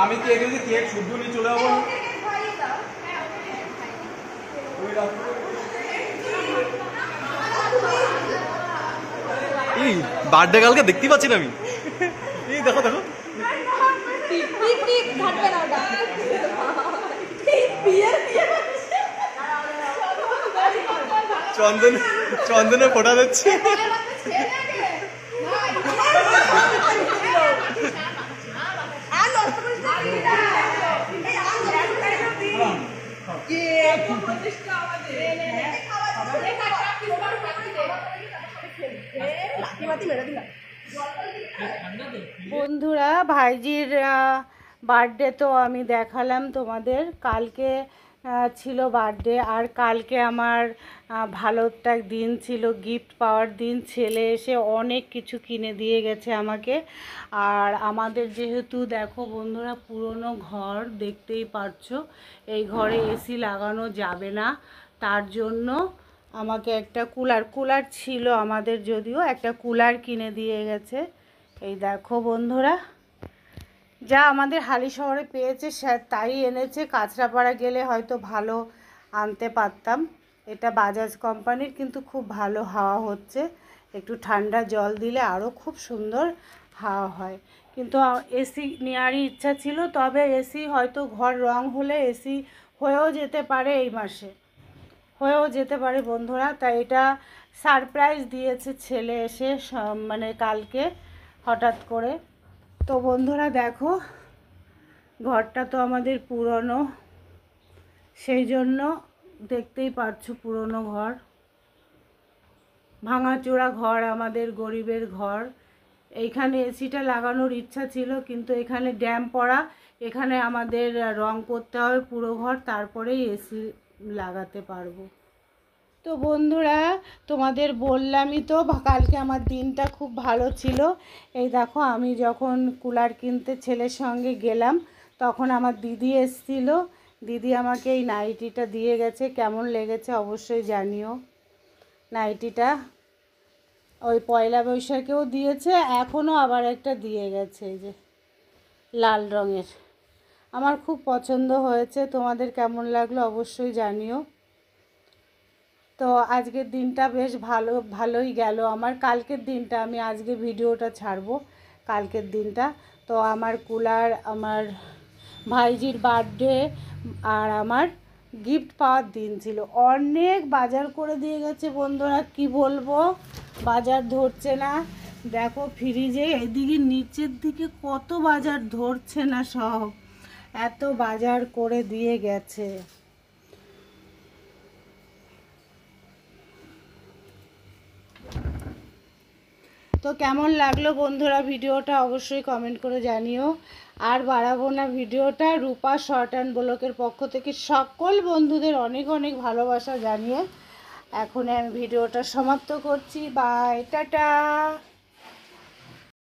আমি কি এগুলো কেক শুদ্ধ নিয়ে চলে যাবো এই বার্থডে কালকে দেখতে পাচ্ছি না আমি এই দেখো দেখো চন্দনে ফোটা দিচ্ছে বন্ধুরা ভাইজির বার্থডে তো আমি দেখালাম তোমাদের। কালকে ছিল বার্থডে, আর কালকে আমার ভালো একটা দিন ছিল, গিফট পাওয়ার দিন। ছেলে এসে অনেক কিছু কিনে দিয়ে গেছে আমাকে। আর আমাদের যেহেতু দেখো বন্ধুরা পুরনো ঘর, দেখতেই পারছো এই ঘরে এসি লাগানো যাবে না, তার জন্য আমাকে একটা কুলার ছিল আমাদের, যদিও একটা কুলার কিনে দিয়ে গেছে। এই দেখো বন্ধুরা, যা আমাদের হালিশহরে পেয়েছে তাই এনেছে। কাঁচরাপাড়া গেলে হয়তো ভালো আনতে পারতাম। এটা বাজাজ কোম্পানির, কিন্তু খুব ভালো হাওয়া হচ্ছে। একটু ঠান্ডা জল দিলে আরও খুব সুন্দর হাওয়া হয়। কিন্তু এসি নেওয়ারই ইচ্ছা ছিল, তবে এসি হয়তো ঘর রং হলে এসি হয়েও যেতে পারে, এই মাসে হয়েও যেতে পারে বন্ধুরা। তাই এটা সারপ্রাইজ দিয়েছে ছেলে এসে, মানে কালকে হঠাৎ করে। তো বন্ধুরা দেখো, ঘরটা তো আমাদের পুরনো, সেই জন্য দেখতেই পাচ্ছ পুরনো ঘর, ভাঙাচোরা ঘর, আমাদের গরিবের ঘর। এইখানে এসিটা লাগানোর ইচ্ছা ছিল, কিন্তু এখানে ড্যাম পড়া, এখানে আমাদের রং করতে হবে পুরো ঘর, তারপরেই এসি লাগাতে পারবো। তো বন্ধুরা তোমাদের বললামই তো, কালকে আমার দিনটা খুব ভালো ছিল। এই দেখো, আমি যখন কুলার কিনতে ছেলের সঙ্গে গেলাম, তখন আমার দিদি এসেছিল। দিদি আমাকে এই নাইটিটা দিয়ে গেছে, কেমন লেগেছে অবশ্যই জানিও। নাইটিটা ওই পয়লা বৈশাখেও দিয়েছে, এখনও আবার একটা দিয়ে গেছে, এই যে লাল রঙের। আমার খুব পছন্দ হয়েছে, তোমাদের কেমন লাগলো অবশ্যই জানিও। তো আজকের দিনটা বেশ ভালোই গেল আমার। কালকের দিনটা আমি আজকে ভিডিওটা ছাড়বো, কালকের দিনটা। তো আমার কুলার, আমার ভাইজির বার্থডে, আর আমার গিফট পাওয়ার দিন ছিল। অনেক বাজার করে দিয়ে গেছে বন্ধুরা, কি বলবো, বাজার ধরছে না। দেখো ফ্রিজে এদিকে নিচের দিকে কত বাজার ধরছে না, সব এত বাজার করে দিয়ে গেছে। তো কেমন লাগলো বন্ধুরা ভিডিওটা অবশ্যই কমেন্ট করে জানিও। আর বাড়াবো না ভিডিওটা। রূপা শর্ট অ্যান্ড ব্লকের পক্ষ থেকে সকল বন্ধুদের অনেক অনেক ভালোবাসা জানিয়ে এখন আমি ভিডিওটা সমাপ্ত করছি। Bye, tata.